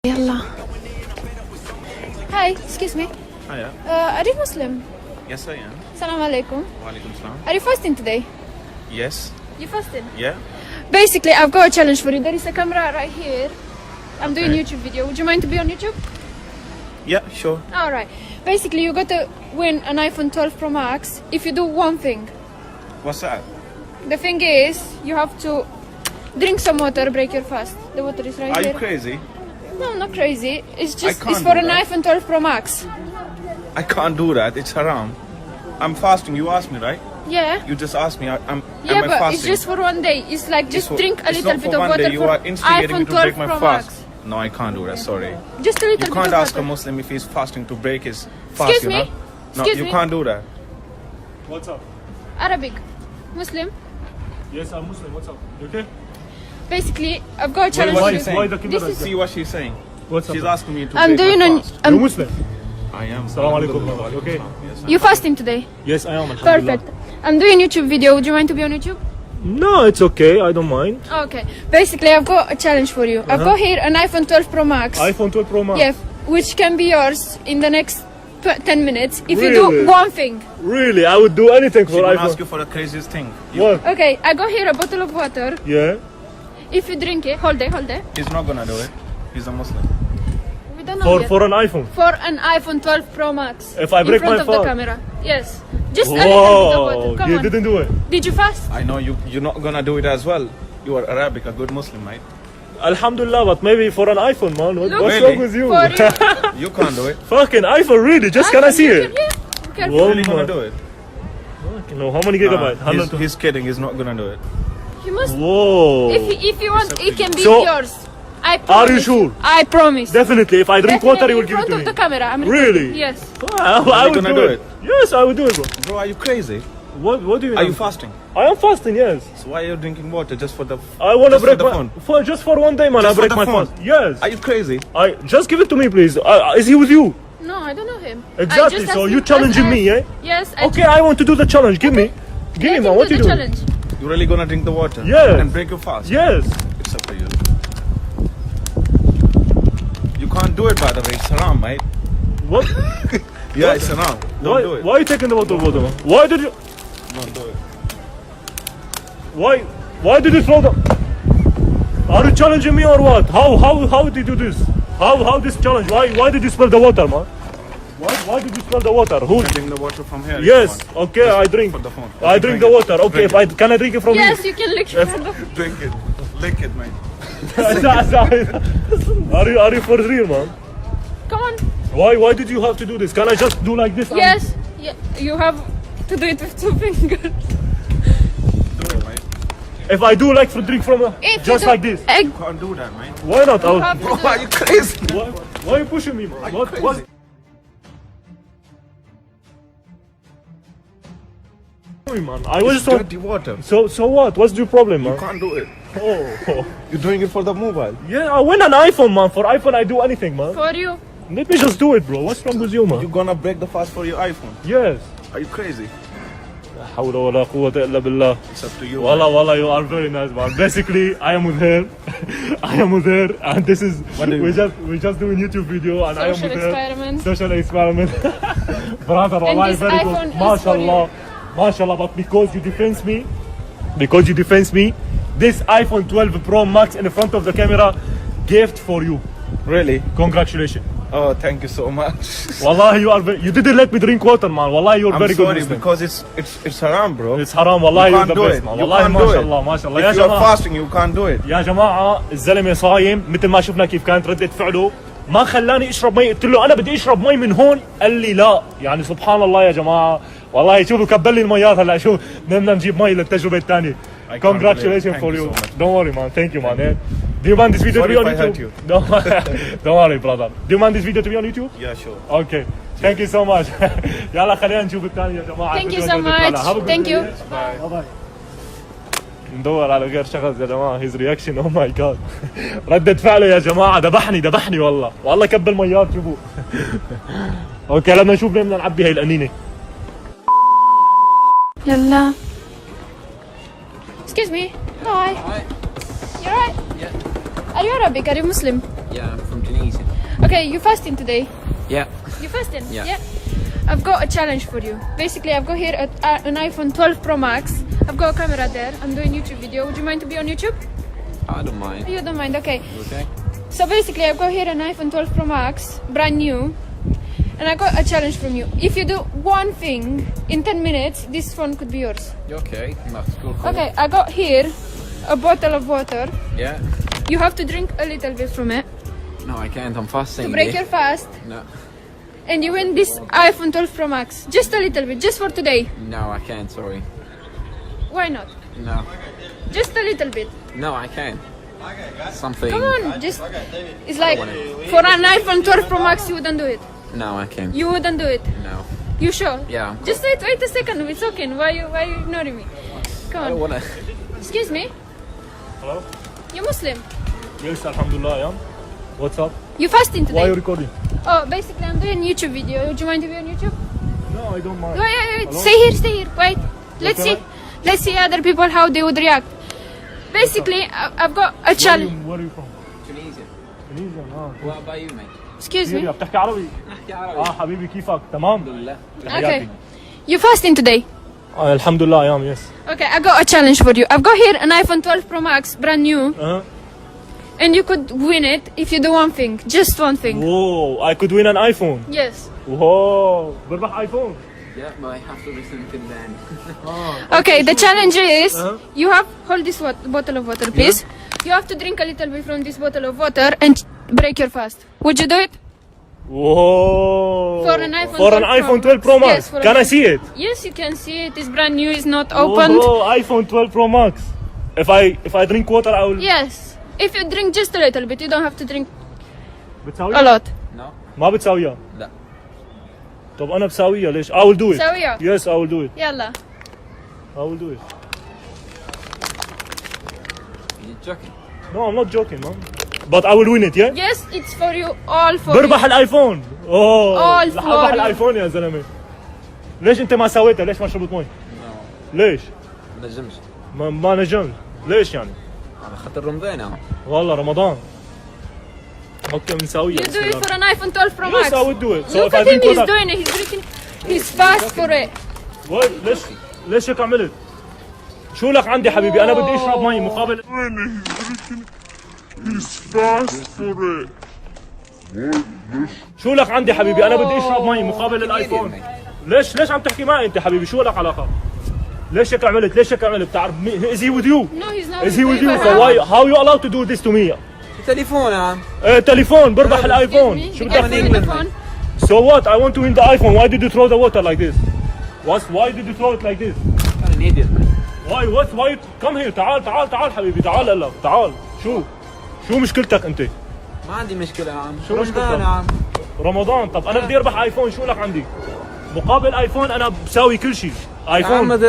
Yalla. Hi, excuse me. Hiya. Are you Muslim? Yes, I am. Salam alaikum. Walaikum salam. Are you fasting today? Yes. You fasting? Yeah. Basically, I've got a challenge for you. There is a camera right here. I'm doing Okay. YouTube video. Would you mind to be on YouTube? Yeah, sure. All right. Basically, you got to win an iPhone 12 Pro Max if you do one thing. What's that? The thing is, you have to drink some water, break your fast. The water is right Are here. you crazy? No, not crazy. It's just can't it's for do an that. iPhone 12 Pro Max. I can't do that. It's haram. I'm fasting. You asked me, right? Yeah. You just asked me. Yeah, am I but fasting? it's just for one day. It's like just for- drink a it's little not bit for of one water day. You for are instigating me iPhone to 12 break my Pro fast. Max. No, I can't do that. Sorry. Just a little You bit can't of ask a water. Muslim if he's fasting to break his fast. Excuse you me? know? No, Excuse you me? can't do that. What's up? Arabic, Muslim. Yes, I'm Muslim. What's up? You okay? Basically, I've got a challenge what for you you. saying? Why the This camera? is See what she's saying. What's up? She's asking me to I'm break doing my an. fast. You're Muslim. I am. Salam alaikum, brother. You okay? Yes, You fasting today? Yes, I am. Alhamdulillah. Perfect. I'm doing YouTube video. Would you mind to be on YouTube? No, it's okay. I don't mind. Okay. Basically, I've got a challenge for you. I've got here an iPhone 12 Pro Max. iPhone 12 Pro Max. Yeah, which can be yours in the next 10 minutes if you Really? do one thing. Really? I would do anything She's for gonna iPhone. ask you for the craziest thing. You- What? Okay, I got here a bottle of water. Yeah. If you drink it, hold it. He's not gonna do it. He's a Muslim. We don't know yet. For an iPhone. For an iPhone 12 Pro Max. If I break in front my of the phone? camera. Yes. Just a little bit of water. Whoa! Come You on. didn't do it. Did you fast? I know you're not gonna do it as well. You are Arabic, a good Muslim, mate. Alhamdulillah, but maybe for an iPhone, man. What's Look. wrong with you? For you. You can't do it. Fucking iPhone, really? Just can I see it? Yeah. Careful. Whoa. Really gonna do it? Fucking no. How many gigabytes? He's, 100. he's kidding. He's not gonna do it. You must. Whoa! If you want, it can be So- yours. I Are promise. you sure? I promise. Definitely. If I drink water, you will in give it front to of me. the camera. I'm Really? Yes. I would gonna do do it. Yes, I would do it, bro. Bro, are you crazy? What do you Are mean? you fasting? I am fasting, yes. So why are you drinking water just for the? I want to Just for break the my phone? for just for one day, man. Just I for break the my phone? fast. Yes. Are you crazy? I just give it to me, please. Is he with you? No, I don't know him. I Exactly. just So asked you him- challenging I- me, yeah? Yes. Okay, I want to do the challenge. Give me, give me, Let man. him What do you the doing? challenge. You really gonna drink the water? Yes. And break your fast? Yes. It's up to you. You can't do it, by the way. It's haram, mate. What? Yeah, it's haram. Don't why? do it. Why are you taking the bottle of water, man? Why did you? Don't do it. Why? Why did you throw the? Are you challenging me or what? How did you do this? How this challenge? Why did you spill the water, man? Why did you spill the water? Who? You can drink the water from here. if Yes. you want. Okay, I drink. For the phone. I drink the water. Okay, if I can I drink it from you? Yes, you can lick it. Drink it. Lick it, mate. Are you for real, man? Come on. Why did you have to do this? Can I just do like this? Yes. Yeah. You have to do it with 2 fingers. Do it, mate. If I do like for drink from If just you do like this, Egg. You can't do that, mate. why not? You have to Bro, do are you crazy? Why are you pushing me, man? What? crazy? Man, I was It's just dirty water. so what? What's your problem, You man? can't do it. Oh, You're doing it for the mobile. yeah, I win an iPhone, man. For iPhone, I do anything, man. For you. Let me just do it, bro. What's wrong with you, You're man? gonna break the fast for your iPhone. Yes. Are you crazy? لا حول ولا قوة إلا بالله. It's up to you. Wallah, you are very nice, man. Basically, I am with her. I am with her, and this is What do you- we just doing YouTube video, and I am Social with her. experiment. Social experiment. Brother, wallahi, this very iPhone good. is MashaAllah. MashaAllah, but because you defense me, this iPhone 12 Pro Max in front of the camera, gift for you. Really? Congratulations. Oh, thank you so much. Wallahi, you didn't let me drink water, man. Wallahi, you're I'm very good sorry Muslim. because it's haram, bro. It's haram. Wallahi, You you're can't the do best, it. man. You Wallahi, can't do it. MashaAllah, MashaAllah. يا If you're جماعة fasting, you can't do it. يا جماعة الزلمة صايم مثل ما شفنا كيف كانت ردة فعله ما خلاني اشرب مي قلت له انا بدي اشرب مي من هون قال لي لا يعني سبحان الله يا جماعة والله شوفوا كبل لي الميات هلا شو بدنا نجيب مي للتجربة الثانية. I can't Congratulations believe it. for Thank you. you so much. Don't worry, man. Thank you, man. Do you want this video Sorry to be on if I hurt YouTube? you. Don't worry, brother. Do you want this video to be on YouTube? Yeah, sure. Okay. Thank you so much. يلا خلينا نشوف الثاني يا جماعة. Thank you so much. Thank you. باي. ندور على غير شخص يا جماعة. His reaction, oh my god. ردة فعله يا جماعة دبحني والله كب الميات شوفوا. اوكي لما نشوف ليه بدنا نعبي هاي القنينة. يلا. Excuse me. Hi. Hi. You're right. Yeah. Are you Arabic? Are you Muslim? Yeah, I'm from Tunisia. Okay, you fasting today? Yeah. You fasting? Yeah. I've got a challenge for you. Basically, I've got here an iPhone 12 Pro Max. I've got a camera there. I'm doing YouTube video. Would you mind to be on YouTube? I don't mind. You don't mind, okay. Okay. So basically, I've got here an iPhone 12 Pro Max, brand new. And I got a challenge from you. If you do one thing in 10 minutes, this phone could be yours. Okay. That's cool. Okay, I got here a bottle of water. Yeah. You have to drink a little bit from it No, I can't. I'm fasting. to break your fast. No. And you win this iPhone 12 Pro Max. Just a little bit, just for today. No, I can't. Sorry. Why not? No. Just a little bit. No, I can't. Something. Come on, just. It's like for an iPhone 12 Pro Max, you wouldn't do it. No, I can't. You wouldn't do it. No. You sure? Yeah. Just wait a second. It's okay. Why you ignoring me? Come I don't on. wanna. Excuse me. Hello? You Muslim? Yes, alhamdulillah, yeah. What's up? You fasting Why are you today? recording? Oh, basically, I'm doing YouTube video. Would you mind to be on YouTube? No, I don't mind. Wait. Hello? Stay here. Wait. Let's see. alright? Let's see other people how they would react. Basically, I've got a challenge. Where are you from? Tunisia. Tunisia. What about you, mate? Excuse سوريا me. بتحكي عربي؟ أحكي عربي. حبيبي كيفك؟ تمام؟ الحمد لله. Okay. You fasting today? الحمد لله ايام يس. Okay, I got a challenge for you. I've got here an iPhone 12 Pro Max, brand new, and you could win it if you do one thing, just one thing. Whoa, I could win an iPhone. Yes. Whoa, بربح ايفون. Yeah, but I have to listen to them. Okay, the challenge is Uh-huh. you have hold this bottle of water, please. You have to drink a little bit from this bottle of water and break your fast. Would you do it? Whoa. For an iPhone For an 12 Pro iPhone 12 Pro Max. Max. Yes, for an Can I iPhone. see it? Yes, you can see it. It's brand new. It's not opened. Oh, iPhone 12 Pro Max. If I drink water I will. Yes. If you drink just a little bit, you don't have to drink a بتساويها؟ lot. No. ما بتساويها. لا. طب انا بساويها ليش؟ I will do it. ساويها. Yes, I will do it. يلا. I will do it. You're joking. No, I'm not joking, man. But I will win it, yeah? Yes, it's for you. All for بربح you. الايفون. اوه All رح اربح for you. الايفون يا زلمه. ليش انت ما سويتها؟ ليش ما شربت مي؟ No. ليش؟ ما نجمش. ما نجمت. ليش يعني؟ على خاطر رمضان اهو. والله رمضان. اوكي بنساويها. You do it for an iPhone 12 Pro Max. Yes, I would do it. So Look if I at him, drink he's water. doing it. He's drinking. He's fast for it. Wait, ليش هيك عملت؟ شو لك عندي حبيبي؟ انا بدي اشرب مي مقابل شو لك عندي حبيبي؟ انا بدي اشرب مي مقابل الايفون. ليش عم تحكي معي انت حبيبي؟ شو لك علاقه؟ ليش هيك عملت؟ ليش هيك عملت؟ بتعرف is he with you? No, he's not. Is he with you? So why how you allowed to do this to me? تليفون يا عم. تليفون بربح Excuse الايفون. me. شو You بدك can بدك put من the England, phone. So what? I want to win the iPhone. Why did you throw the water like this? Why did you throw it like this? أنا need it. Why come here تعال حبيبي تعال هلا تعال شو مشكلتك انت؟ ما عندي مشكلة يا عم. شو مشكلتك؟ رمضان يا عم. رمضان طب انا بدي اربح ايفون شو لك عندي؟ مقابل ايفون انا بساوي كل شيء يا عم ايفون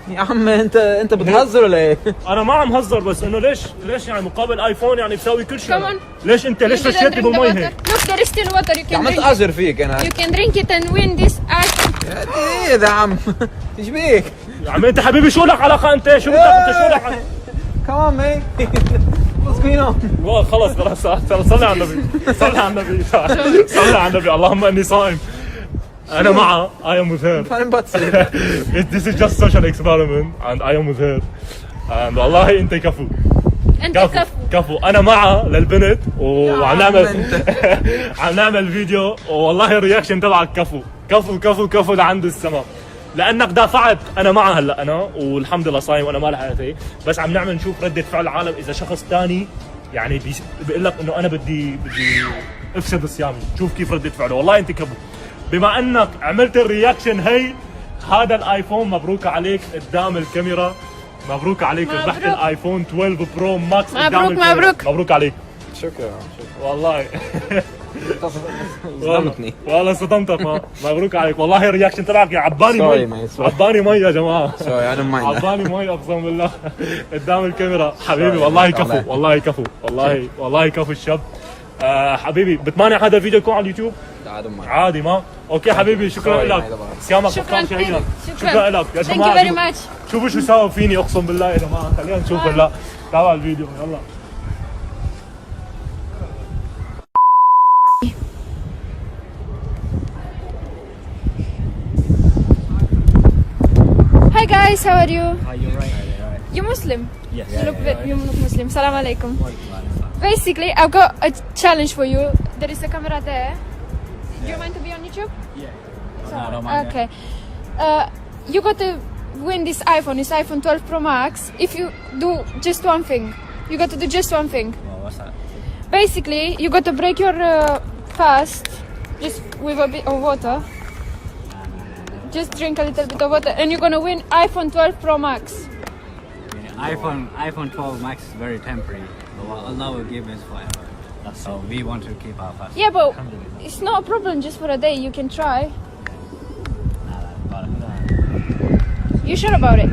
يا عم انت بتهزر ولا ايه؟ انا ما عم هزر بس انه ليش يعني مقابل ايفون يعني بساوي كل شيء Come on. ليش انت ليش You didn't رشيتني drink the بالمي water. هيك؟ Look, there is still water. You يا can عم drink. اتأجر فيك انا. You can drink it and win this iPhone. ايه يا عم ايش بيك؟ يا عم انت حبيبي شو لك علاقه انت؟ شو بدك انت شو لك كمان مي what's going on؟ خلص صلي على النبي صلي على النبي صلي على النبي اللهم اني صائم انا معها I am with her فاهم بتصير. This is just social experiment and I am with her and والله انت كفو أنت كفو. انا معها للبنت وعم عم نعمل انت. عم نعمل فيديو والله الرياكشن تبعك كفو لعند السما لانك دافعت انا معها هلا انا والحمد لله صايم وانا ما لحقت بس عم نعمل نشوف ردة فعل العالم اذا شخص ثاني يعني بيقول لك انه انا بدي افسد صيامي شوف كيف ردة فعله والله انت كفو بما انك عملت الرياكشن هي هذا الايفون مبروك عليك قدام الكاميرا مبروك عليك مبروك. ربحت الايفون 12 برو ماكس قدام مبروك، الكاميرا. مبروك. مبروك عليك شكرا والله صدمتني. والله صدمتك مبروك عليك والله الرياكشن تبعك عباني Sorry, مي mate, sorry. عباني مي يا جماعه سوري انا ما عباني مي اقسم بالله قدام الكاميرا حبيبي والله كفو والله كفو الشاب حبيبي بتمانع هذا الفيديو يكون على اليوتيوب عادي ما اوكي حبيبي شكرا Sorry, لك mate, سيامك شكراً بطل شهيدا كثير. شكرا لك يا Thank you جماعه very much. شوفوا شو سووا فيني اقسم بالله يا جماعه خلينا نشوف هلا تعالوا على الفيديو يلا guys, how are you? You're right. You Muslim? Yes. You look you look Muslim. Salam alaikum. Basically, I've got a challenge for you. There is a camera there. Do you mind to be on YouTube? No, I don't mind. Okay. You got to win this iPhone. It's iPhone 12 Pro Max. If you do just one thing, you got to do just one thing. Well, what's that? Basically, you got to break your fast just with a bit of water. Just drink a little bit of water, and you're gonna win iPhone 12 Pro Max. iPhone 12 Max is very temporary, but what Allah will give is forever. So we want to keep our fast. Yeah, but it's not a problem just for a day. You can try. You sure about it?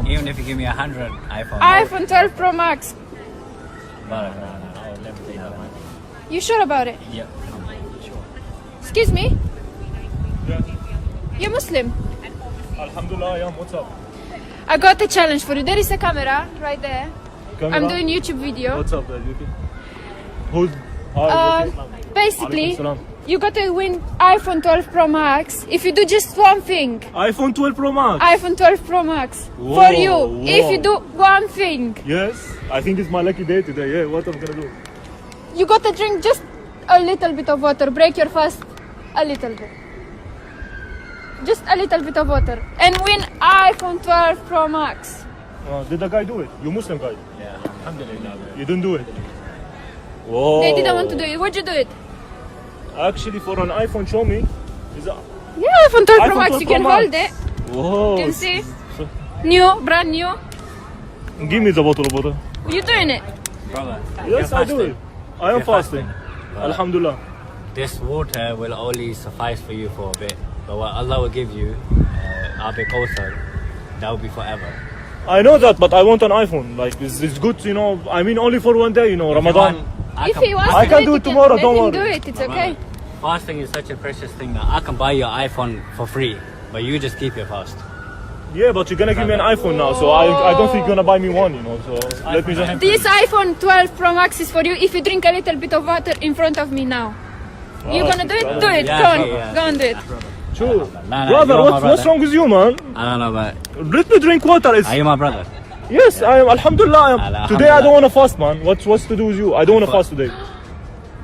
Even if you give me 100 iPhone. iPhone 12 Pro Max. You sure about it? Yeah. Excuse me? Yes. You're Muslim? Alhamdulillah, yeah, what's up? I got a challenge for you. There is a camera right there. Camera? I'm doing YouTube video. What's up, Yuki? Who's... Hi, Basically, Alaikum salam. you got to win iPhone 12 Pro Max if you do just one thing. iPhone 12 Pro Max. iPhone 12 Pro Max Whoa, for you. whoa. If you do one thing, Yes, I think it's my lucky day today. Yeah, what I'm gonna do? you got to drink just a little bit of water. Break your fast a little bit. Just a little bit of water and win iPhone 12 Pro Max. Did the guy do it? You Muslim guy? Yeah. Alhamdulillah. You didn't do it? Whoa. They didn't want to do it. Would you do it? Actually, for an iPhone, show me. Is that... Yeah, iPhone 12 Pro iPhone Max. 12 You Pro can Max. hold it. Whoa. You can see. New, brand new. Give me the bottle of water. You doing it? Brother. Yes, you're I do it. fasting. I am You're fasting. Brother, Alhamdulillah. This water will only suffice for you for a bit. But what Allah will give you, Abi Kawthar, that will be forever. I know that, but I want an iPhone. Like, it's good, you know. I mean, only for one day, you know, Ramadan. If he wants I to can do do it, it tomorrow, let don't him worry. do it. It's okay. Fasting is such a precious thing that I can buy your iPhone for free, but you just keep your fast. Yeah, but you're gonna give me an iPhone now, so I don't think you're gonna buy me one, you know. So let me just. This iPhone 12 Pro Max is for you if you drink a little bit of water in front of me now. You gonna do it? Do it. Yeah, Go on. yeah. Go on, do it. True. Nah, Brother, you're my what's brother. wrong with you, man? I don't know, but Let me drink water. It's, are you my brother? yes, I am. Alhamdulillah, I am. Alhamdulillah. Today I don't want to fast, man. What's to do with you? I don't want to fast today.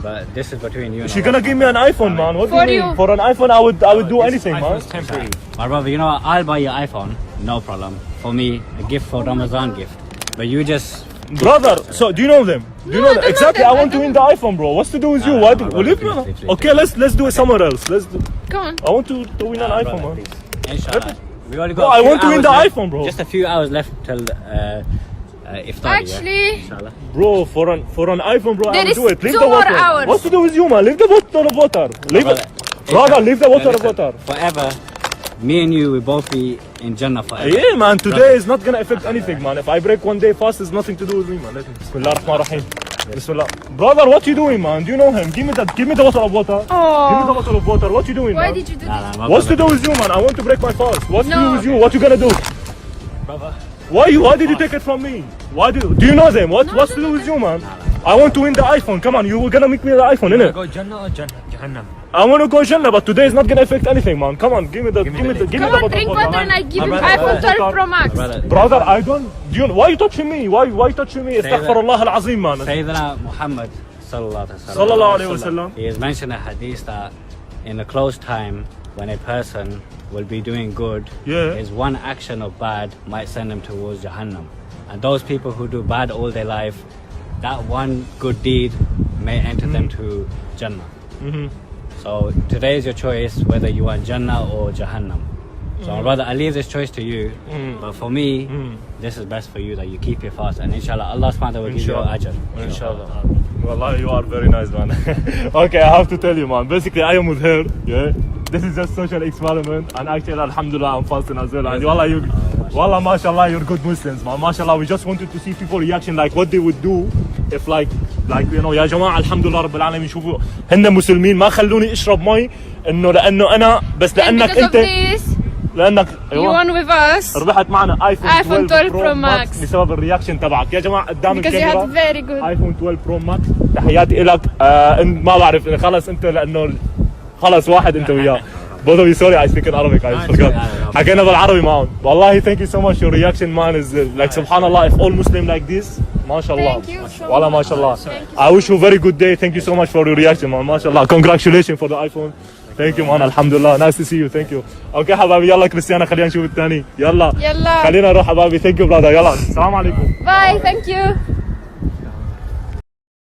But this is between you and She's gonna give me an iPhone, man. What do For you mean? you. For an iPhone, I would do anything, man. temporary. My brother, you know what? I'll buy your iPhone, no problem. For me, a gift for Ramadan gift. But you just Brother, so do you know them? Do you No, know I them? don't know Exactly. them. I I want to don't win the iPhone, bro. What's to do with you? Nah, Why? nah, Will brother, you? please, please, Okay, let's do it somewhere else. Let's do. Go on. I want to win an iPhone, man. Inshallah. We only got Bro, a I few want to win hours the left. iPhone, bro. Just a few hours left till iftar. Actually, yeah? Inshallah. Bro, for an iPhone, bro, I There will is do it. Leave 2 the more water. hours. What's to do with you, man? Leave the bottle of water. Leave it. Brother, leave the water of Listen, water. Forever, me and you will both be in Jannah forever. Yeah, man. Today is not gonna affect anything, man. If I break one day fast, it's nothing to do with me, man. Let me. Bismillah ar-Rahman ar-Rahim. Bismillah. Brother, what you doing, man? Do you know him? Give me the bottle of water. Give me the oh, bottle of water. What you doing, why man? did you do Nah, this? nah, my What's to brother. do with you, man? I want to break my fast. What's to No. do with you? What you gonna do? Brother. Why did you take it from me? Do you know them? What's to do with you, man? I want to win the iPhone. Come on, you were gonna make me the iPhone, innit? Go Jannah or Jahannam? I want to go Jannah, but today is not gonna affect anything, man. Come on, give me the Come bottle on, of drink water and I give you brother, iPhone 12 Pro Max. Brother, Brother, I don't. Why you touching me? Why you touching me? that. Astaghfirullah al-Azim, man. Sayyidina Muhammad sallallahu Sallallahu alayhi wa sallam. He has mentioned a hadith that in a close time, when a person will be doing good, Yeah. his one action of bad might send him towards Jahannam. And those people who do bad all their life, that one good deed may enter them to Jannah. So today is your choice whether you want Jannah or Jahannam. So brother, I leave this choice to you. But for me, this is best for you that you keep your fast, and inshallah Allah subhanahu wa ta'ala will give you Inshallah. ajr. Inshallah. Wallah, you are very nice, man. Okay, I have to tell you, man. Basically, I am with her. Yeah. This is just social experiment, and actually, alhamdulillah, I'm fasting as well. And wallah, mashallah, you're good Muslims, man. Mashallah, we just wanted to see people reaction, like what they would do if, like you know, يا جماعة الحمد لله رب العالمين شوفوا هن مسلمين ما خلوني اشرب مي انه لانه انا بس And لانك because of انت this, لانك you won with us ربحت معنا ايفون iPhone 12 Pro Pro Max. بسبب الرياكشن تبعك يا جماعه قدام because you الكاميرا had very good. ايفون 12 برو ماكس تحياتي لك ما بعرف خلص انت لانه خلص واحد انت وياه both of you, sorry, I speak in Arabic. I No, forgot. it's okay. حكينا بالعربي معهم. والله thank you so much. Your reaction, man, is like subhanallah. If all Muslim like this, mashallah. Thank you so Wallah, much. mashallah. Thank you. I wish you a very good day. Thank you so much for your reaction, man. Mashallah. Congratulations for the iPhone. Thank you, man. Alhamdulillah. Nice to see you. Thank you. Okay, حبايبي يلا كريستيانا خلينا نشوف الثاني. يلا. يلا. خلينا نروح حبايبي. Thank you, brother. يلا. السلام عليكم. Bye, thank you.